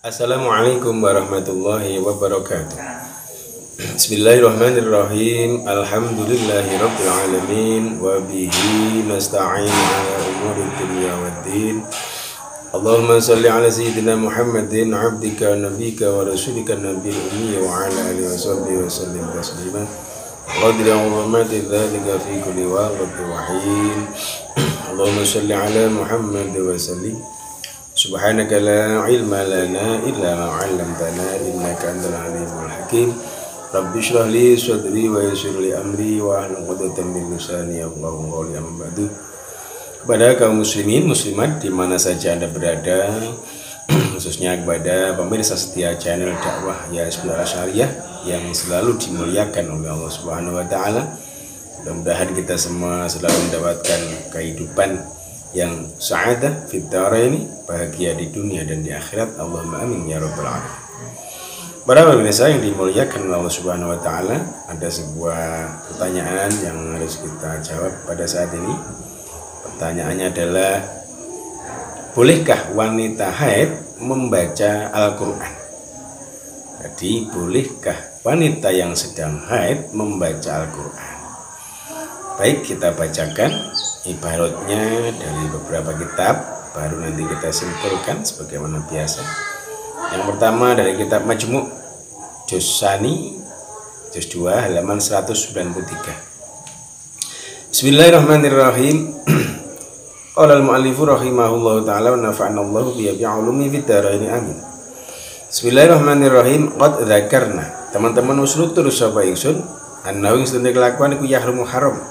Assalamualaikum warahmatullahi wabarakatuh. Bismillahirrahmanirrahim. Alhamdulillahirabbil alamin wa bihi nasta'in ala umuri dunya waddin. Allahumma shalli ala sayyidina Muhammadin abdika nabiyyika wa rasulika nabiyil ummi wa ala alihi washabbihi wasallim taslima. Qadri umamati dzalika fi kulli waqtin wa hin. Allahumma shalli ala Muhammad wa sallim. Subhanaka la ilma lana illa ma 'allamtana innaka antal alimul hakim. Rabbi shrah li sadri wa yassir li amri wa hlul 'uqdatam min lisani yafqahu qawli. Amma ba'du. Kepada kaum muslimin muslimat di mana saja Anda berada, khususnya kepada pemirsa setia channel dakwah Yasmin Al-Syariah yang selalu dimuliakan oleh Allah Subhanahu wa taala. Mudah-mudahan kita semua selalu mendapatkan kehidupan yang sa'adah fid dharaini, bahagia di dunia dan di akhirat. Allahumma amin ya rabbal alamin. Para pemirsa yang dimuliakan oleh Allah Subhanahu wa taala, ada sebuah pertanyaan yang harus kita jawab pada saat ini. Pertanyaannya adalah, bolehkah wanita haid membaca Al-Qur'an? Jadi, bolehkah wanita yang sedang haid membaca Al-Qur'an? Baik, kita bacakan ibaratnya dari beberapa kitab, baru nanti kita simpulkan sebagaimana biasa. Yang pertama dari kitab Majmu' Juz Tsani, Juz 2 halaman 193. Bismillahirrahmanirrahim. Qala al-mu'allifu rahimahullahu ta'ala wa nafa'anallahu biya bi'ulumi fid dharaini amin. Bismillahirrahmanirrahim. Qad dzakarna, teman-teman usul terus sapa ingsun, annahu ing kelakuan iku yahrumu haram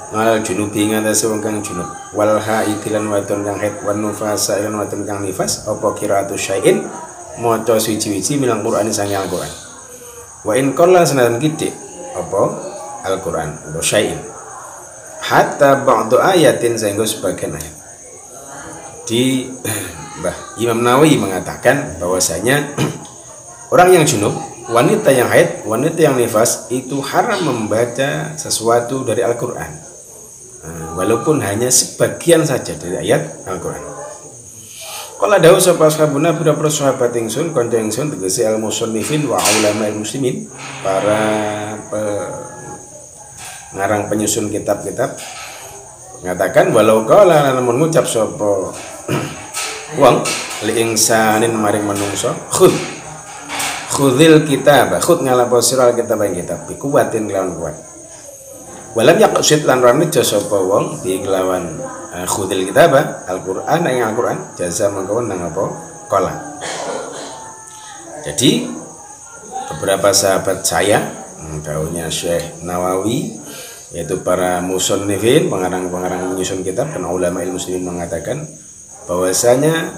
ngalal junubi ngatasi wong kang junub, wal haid lan wadon kang haid, wan nufasa lan wadon kang nifas, apa qiraatu syai'in maca suci-suci milang Qur'an sange Al-Qur'an. Wa in qalla sanan kidik apa Al-Qur'an atau syai'in hatta ba'du ayatin sehingga sebagian ayat. Di Mbah Imam Nawawi mengatakan bahwasanya orang yang junub, wanita yang haid, wanita yang nifas itu haram membaca sesuatu dari Al-Qur'an, walaupun hanya sebagian saja dari ayat Al-Qur'an. Qala dawu sapa ashabuna pira-pira sahabat ingsun, kanca ingsun tegese al-musannifin wa ulama muslimin, para pengarang penyusun kitab-kitab, mengatakan walau qala lan mengucap sapa wong li insanin maring manungsa, khudhil kitab, khud ngalapo sira kitab ing kitab bi kuwatin lawan kuat. Walam yaqsid lan ranit sapa wong bi kelawan khudhil kitab Al-Qur'an ing Al-Qur'an jaza mangkon nang apa qala. Jadi beberapa sahabat saya, daunnya Syekh Nawawi, yaitu para musannifin, pengarang-pengarang menyusun kitab dan ulama ilmu muslimin, mengatakan bahwasanya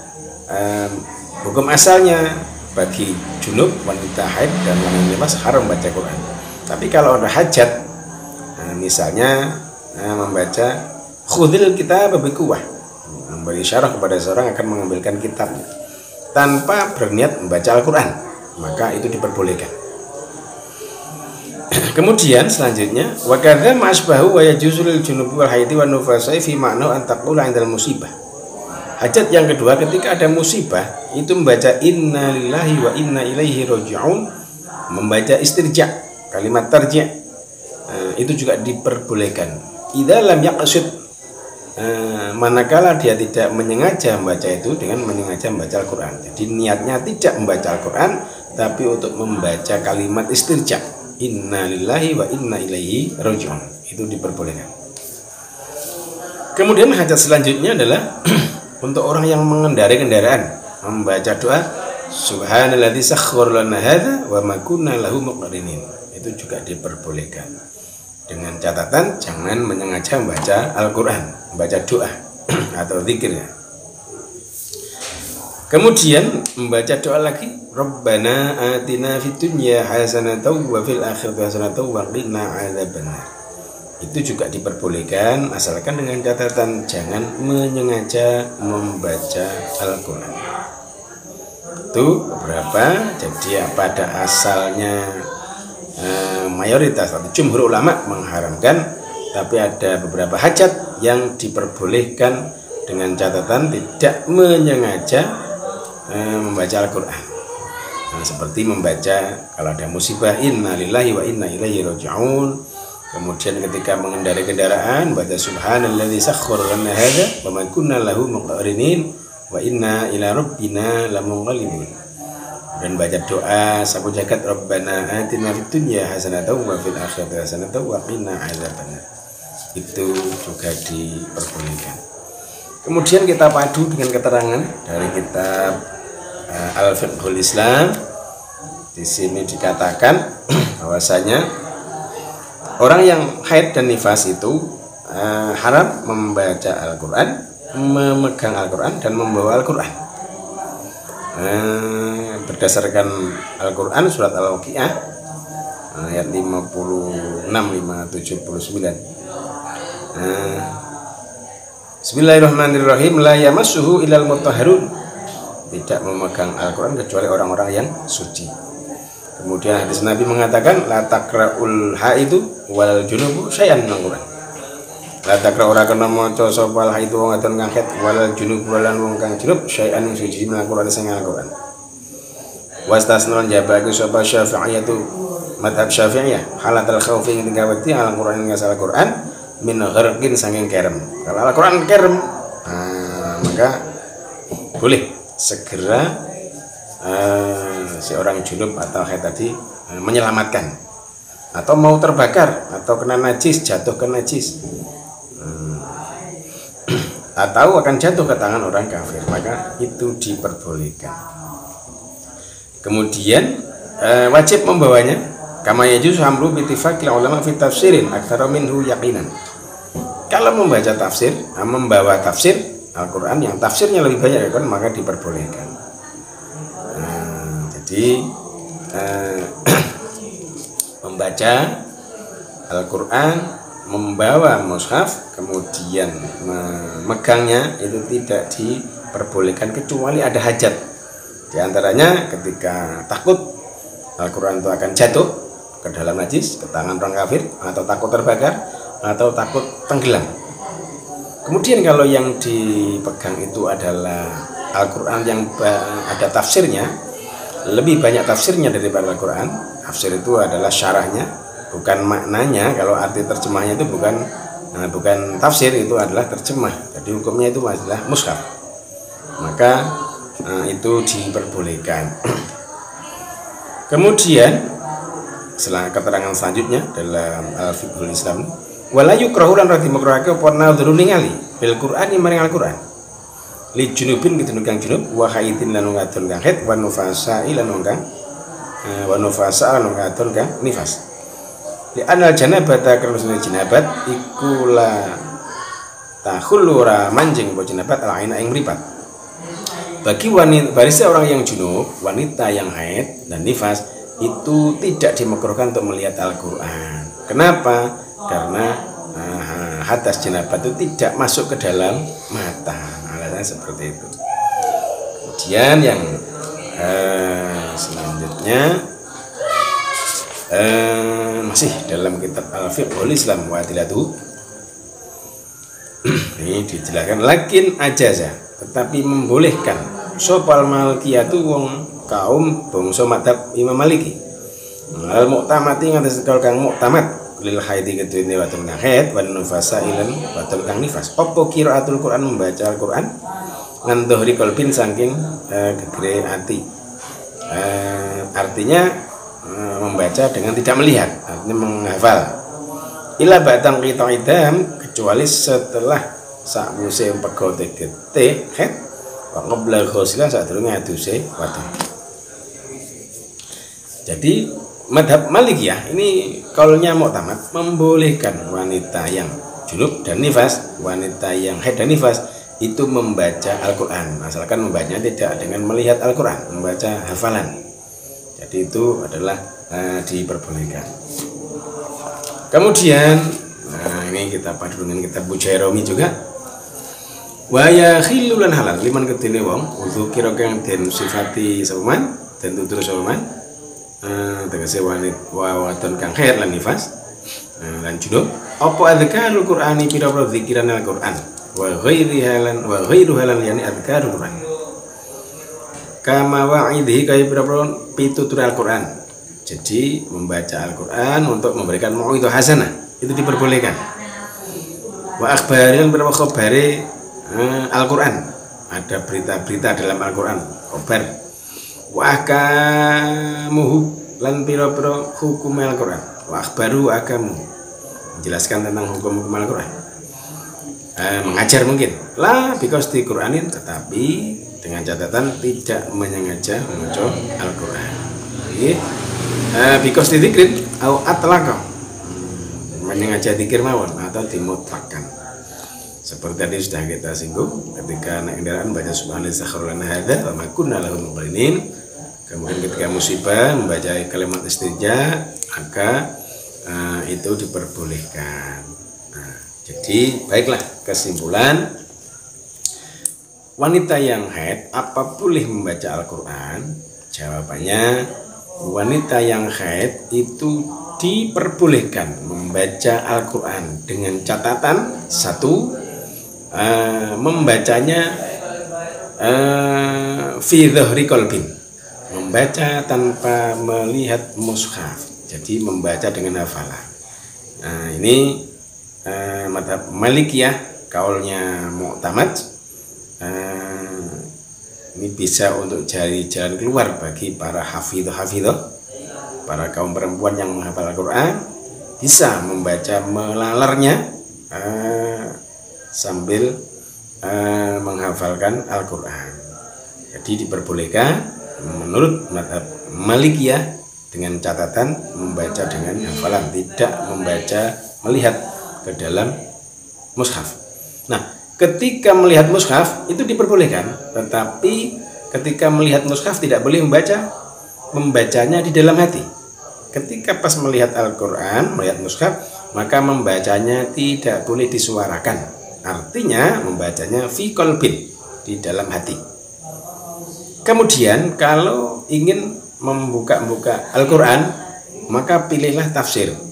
hukum asalnya bagi junub, wanita haid dan wanita nifas haram baca Quran. Tapi kalau ada hajat, misalnya membaca khudhil kitab bi quwwah, memberi syarat kepada seorang akan mengambilkan kitabnya tanpa berniat membaca Al-Quran, maka itu diperbolehkan. Kemudian selanjutnya, wa kadza ma'asbahu wa yajuzu lil junubi wal haidi wan nufasai fi ma'na an taqula 'indal musibah. Hajat yang kedua, ketika ada musibah itu membaca inna lillahi wa inna ilaihi raji'un, membaca istirja, kalimat tarji', itu juga diperbolehkan. Idza lam yaqsid, manakala dia tidak menyengaja membaca itu dengan menyengaja membaca Al-Qur'an. Jadi niatnya tidak membaca Al-Qur'an tapi untuk membaca kalimat istirja, inna lillahi wa inna ilaihi raji'un, itu diperbolehkan. Kemudian hajat selanjutnya adalah untuk orang yang mengendarai kendaraan, membaca doa subhanalladzi sakhkhara lana hadza wa ma kunna lahu muqrinin, itu juga diperbolehkan, dengan catatan jangan menyengaja membaca Al-Qur'an, membaca doa atau zikirnya. Kemudian membaca doa lagi, Rabbana atina fid dunya hasanatan wa fil akhirati hasanatan wa qina adzabannar. Itu juga diperbolehkan asalkan dengan catatan jangan menyengaja membaca Al-Qur'an. Itu beberapa. Jadi pada asalnya mayoritas atau jumhur ulama mengharamkan, tapi ada beberapa hajat yang diperbolehkan dengan catatan tidak menyengaja membaca Al-Quran. seperti membaca kalau ada musibah inna lillahi wa inna ilaihi raji'un. Kemudian ketika mengendarai kendaraan baca subhanalladzi sakhkhara lana hadza wa ma kunna lahu muqrinin wa inna ila rabbina lamunqalibun. Dan baca doa sapu jagat rabbana atina fid dunya hasanatan wa fil akhirati hasanatan wa qina adzabannar. Itu juga diperbolehkan. Kemudian kita padu dengan keterangan dari kitab Al-Fiqhul Islam. Di sini dikatakan bahwasanya orang yang haid dan nifas itu haram membaca Al-Quran, memegang Al-Quran dan membawa Al-Quran. Berdasarkan Al-Quran surat Al-Waqiah ayat 56 579. Bismillahirrahmanirrahim. La yamassuhu illal mutahharun. Tidak memegang Al-Quran kecuali orang-orang yang suci. Kemudian hadis Nabi mengatakan la taqra'ul haidu wal junubu syai'an minal Quran. La taqra' ora kena maca sapa haidu wong adon kang haid wal junubu lan wong kang junub syai'an suci minal Quran sing Al-Quran. Wastasnal jabake sapa Syafi'iyatu madhab Syafi'iyah halatal khaufi ing ngawati Al-Quran ngasal Al-Quran min gharqin saking kerem. Kalau Al-Quran kerem, maka boleh segera seorang junub atau haid tadi menyelamatkan, atau mau terbakar atau kena najis, jatuh ke najis, atau akan jatuh ke tangan orang kafir, maka itu diperbolehkan. Kemudian wajib membawanya kama yajuzu hamlu bi ittifaqil ulama fi tafsirin aktsara minhu yaqinan. Kalau membaca tafsir, membawa tafsir Al-Quran yang tafsirnya lebih banyak kan, maka diperbolehkan. Jadi membaca Al-Quran, membawa mushaf, kemudian memegangnya itu tidak diperbolehkan kecuali ada hajat. Di antaranya ketika takut Al-Quran itu akan jatuh ke dalam najis, ke tangan orang kafir, atau takut terbakar, atau takut tenggelam. Kemudian kalau yang dipegang itu adalah Al-Quran yang ada tafsirnya, lebih banyak tafsirnya daripada Al-Quran. Tafsir itu adalah syarahnya, bukan maknanya. Kalau arti terjemahnya itu bukan tafsir, itu adalah terjemah. Jadi hukumnya itu adalah mushaf. Maka itu diperbolehkan. Kemudian setelah keterangan selanjutnya dalam Al-Fiqhul Islam, wala yukrahu lan rati makrahake apa nadhuru ningali bil Qur'ani maring Al-Qur'an li junubin kitune kang junub wa haidin lan ngadon kang haid wa nufasa lan kang nifas li anal janabata karena janabat iku la takhulura manjing bo janabat al aina ing mripat. Bagi wanita barisa orang yang junub, wanita yang haid dan nifas itu tidak dimakruhkan untuk melihat Al-Qur'an. Kenapa? Karena hadas jenabat itu tidak masuk ke dalam mata, alasannya seperti itu. Kemudian yang selanjutnya masih dalam kitab Al-Fiqhul Islam wa Adilatuhu. Ini dijelaskan lakin ajaza, tetapi membolehkan sopal malkiyatu wong kaum bangsa madhab Imam Maliki. Al muktamati ngatas kang muktamat lil haidi kedune wadon kang haid wan nufasa ilan wadon kang nifas. Apa qiraatul Quran, membaca Al-Quran ngan dhuhri qalbin saking gegere ati. Artinya membaca dengan tidak melihat, artinya menghafal. Ila batang kita idam, kecuali setelah sakwise pegote gete haid wa qabla ghuslan sadurunge aduse wadon. Jadi madhab Malikiyah ini kaulnya muktamad membolehkan wanita yang junub dan nifas, wanita yang haid dan nifas itu membaca Al-Quran, asalkan membacanya tidak dengan melihat Al-Quran, membaca hafalan. Jadi itu adalah diperbolehkan. Kemudian ini kita padu dengan kitab Bujairomi juga. Wa yakhillu lan halal liman kedene wong untuk kira kang den sifati saman dan tutur saman. Tegese wanita wadon kang haid lan nifas lan junub apa adzkarul Qur'ani pira-pira zikiran Al-Qur'an wa ghairu halan yani adzkarul Qur'an. kama wa'idhi kaya pira-pira pitutur Al-Qur'an. Jadi membaca Al-Qur'an untuk memberikan mau'idhah hasanah itu diperbolehkan. Wa akhbarin pira khabari Al-Qur'an. Ada berita-berita dalam Al-Qur'an, khabar. Wa ahkamuhu lan pira-pira hukum Al-Qur'an. Wa akhbaru akamu. Menjelaskan tentang hukum-hukum Al-Qur'an. Mengajar mungkin lah because di Qur'anin, tetapi dengan catatan tidak menyengaja membaca Al-Qur'an. Because di dzikrin au atlaqa, menyengaja dzikir mawon atau dimutlakan. Seperti tadi sudah kita singgung ketika naik kendaraan baca subhanallahi sakharlana hadza wa ma kunna lahu muqrinin. Kemudian ketika musibah membaca kalimat istirja, maka itu diperbolehkan. Jadi baiklah, kesimpulan, wanita yang haid apa boleh membaca Al-Qur'an? Jawabannya, wanita yang haid itu diperbolehkan membaca Al-Qur'an dengan catatan satu, membacanya fi dhahri qalbin, membaca tanpa melihat mushaf, jadi membaca dengan hafalan. Nah, ini madhab Malikiyah, kaulnya Mu'tamad. Ini bisa untuk jadi jalan keluar bagi para hafidhah, para kaum perempuan yang menghafal Al-Qur'an, bisa membaca melalarnya sambil menghafalkan Al-Qur'an. Jadi diperbolehkan menurut madhab Malikiyah dengan catatan membaca dengan hafalan, tidak membaca melihat ke dalam mushaf. Nah, ketika melihat mushaf itu diperbolehkan, tetapi ketika melihat mushaf tidak boleh membacanya di dalam hati. Ketika pas melihat Al-Qur'an, melihat mushaf, maka membacanya tidak boleh disuarakan. Artinya membacanya fi qalbin, di dalam hati. Kemudian kalau ingin membuka Al-Qur'an, maka pilihlah tafsir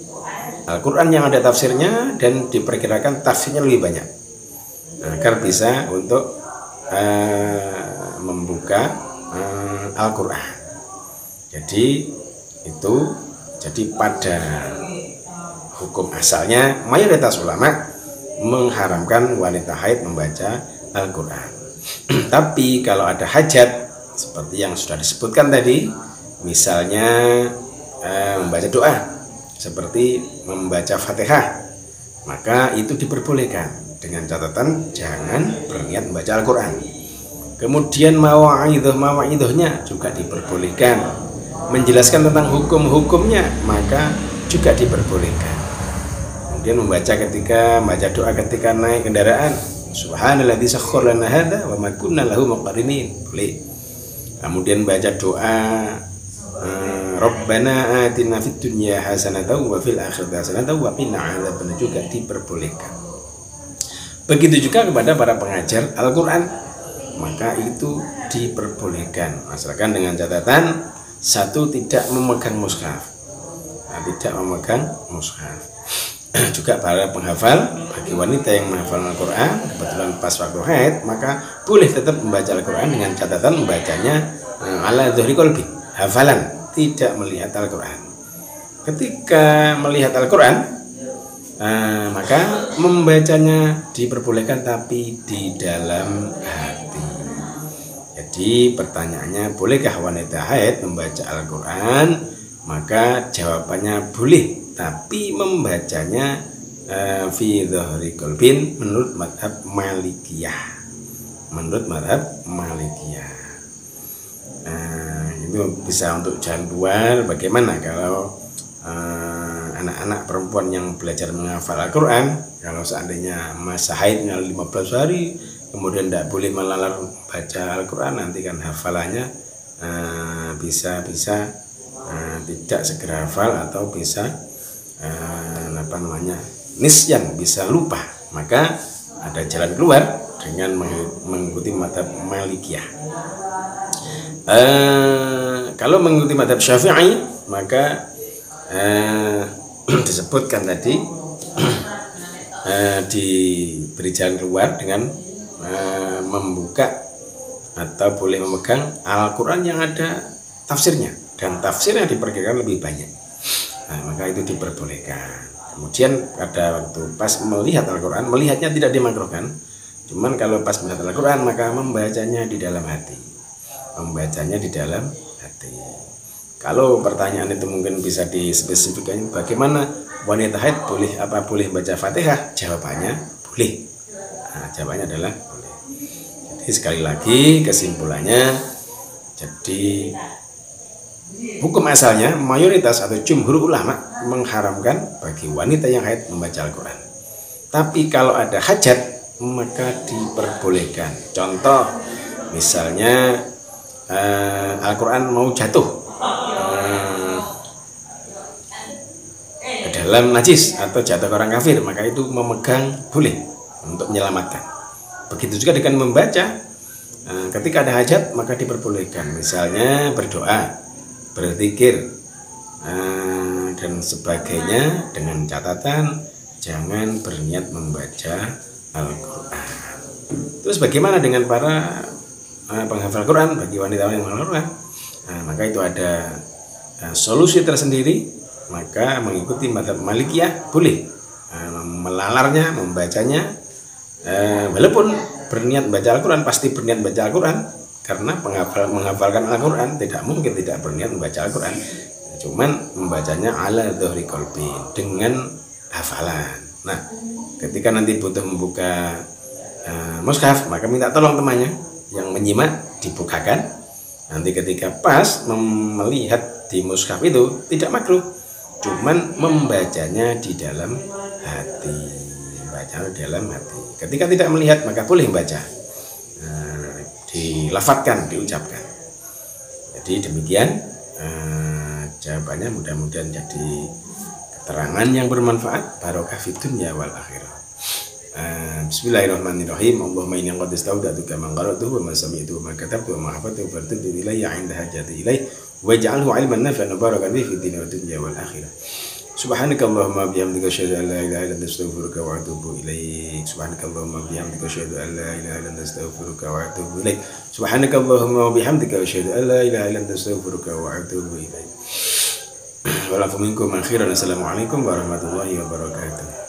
Al-Qur'an yang ada tafsirnya dan diperkirakan tafsirnya lebih banyak, agar bisa untuk membuka Al-Qur'an. Jadi itu, jadi pada hukum asalnya mayoritas ulama mengharamkan wanita haid membaca Al-Qur'an. Tapi kalau ada hajat seperti yang sudah disebutkan tadi, misalnya membaca doa seperti membaca Fatihah, maka itu diperbolehkan dengan catatan jangan berniat membaca Al-Qur'an. Kemudian mawa'idhahnya juga diperbolehkan, menjelaskan tentang hukum-hukumnya maka juga diperbolehkan. Kemudian membaca doa ketika naik kendaraan, subhanalladzi sakhkhara lana hadza wa ma kunna lahu muqrinin, boleh. Kemudian baca doa Rabbana atina fid dunya hasanatan wa fil akhirati hasanatan wa qina adzabannar, juga diperbolehkan. Begitu juga kepada para pengajar Al-Qur'an, maka itu diperbolehkan, asalkan dengan catatan satu, tidak memegang mushaf. Juga para penghafal, bagi wanita yang menghafal Al-Qur'an kebetulan pas waktu haid, maka boleh tetap membaca Al-Qur'an dengan catatan membacanya ala dhahri qalbi, hafalan, tidak melihat Al-Qur'an. Ketika melihat Al-Qur'an, maka membacanya diperbolehkan tapi di dalam hati. Jadi pertanyaannya, bolehkah wanita haid membaca Al-Qur'an? Maka jawabannya boleh, tapi membacanya fi dhahri qalbin menurut madhab Malikiyah. Itu bisa untuk jalan keluar. Bagaimana kalau anak-anak perempuan yang belajar menghafal Al-Qur'an, kalau seandainya masa haidnya 15 hari, kemudian tidak boleh melalar baca Al-Qur'an, nanti kan hafalannya bisa tidak segera hafal, atau bisa nisyan, bisa lupa. Maka ada jalan keluar dengan mengikuti madhab Malikiyah. Kalau mengikuti madhab Syafi'i, maka disebutkan tadi diberi jalan keluar dengan membuka atau boleh memegang Al-Quran yang ada tafsirnya, dan tafsirnya diperkirakan lebih banyak. Nah, maka itu diperbolehkan. Kemudian pada waktu pas melihat Al-Quran, melihatnya tidak dimakruhkan. Cuman kalau pas melihat Al-Quran, maka membacanya di dalam hati. Membacanya di dalam hati. Kalau pertanyaan itu mungkin bisa dispesifikkan, bagaimana wanita haid boleh baca Fatihah? Jawabannya boleh. Nah, jawabannya adalah boleh. Jadi sekali lagi kesimpulannya, jadi hukum asalnya mayoritas atau jumhur ulama mengharamkan bagi wanita yang haid membaca Al-Quran. Tapi kalau ada hajat maka diperbolehkan. Contoh misalnya Al-Quran mau jatuh ke dalam najis atau jatuh ke orang kafir, maka itu memegang boleh untuk menyelamatkan. Begitu juga dengan membaca ketika ada hajat maka diperbolehkan. Misalnya berdoa, berzikir dan sebagainya, dengan catatan jangan berniat membaca Al-Quran. Terus bagaimana dengan para penghafal Quran, bagi wanita yang menghafal Quran? Nah, maka itu ada solusi tersendiri. Maka mengikuti mazhab Malikiyah boleh melalarnya, membacanya, walaupun berniat baca Al-Quran, pasti berniat baca Al-Quran, karena menghafalkan Al-Quran tidak mungkin tidak berniat membaca Al-Quran. Cuman membacanya ala dhahri qalbi, dengan hafalan. Nah, ketika nanti butuh membuka mushaf, maka minta tolong temannya yang menyimak dibukakan. Nanti ketika pas melihat di mushaf itu tidak makruh, cuman membacanya di dalam hati. Baca di dalam hati. Ketika tidak melihat maka boleh membaca, dilafatkan, diucapkan. Jadi demikian jawabannya, mudah-mudahan jadi keterangan yang bermanfaat, barokah fid dunya wal akhirah. Bismillahirrahmanirrahim. Allahumma inni qad istawda'tuka man qara'tuhu wa ma sami'tuhu wa ma katabtuhu wa ma hafadtuhu fartudhu ilayya 'inda hajati ilayhi waj'alhu 'ilman nafi'an mubarakan fihi fid dunya wad dunya wal akhirah. Subhanakallahumma bihamdika asyhadu an la ilaha illa anta astaghfiruka wa atubu ilaik. Subhanakallahumma bihamdika asyhadu an la ilaha illa anta astaghfiruka wa atubu ilaik. Subhanakallahumma bihamdika asyhadu an la ilaha illa anta astaghfiruka wa atubu ilaik. Walakum minkum akhiran. Assalamualaikum warahmatullahi wabarakatuh.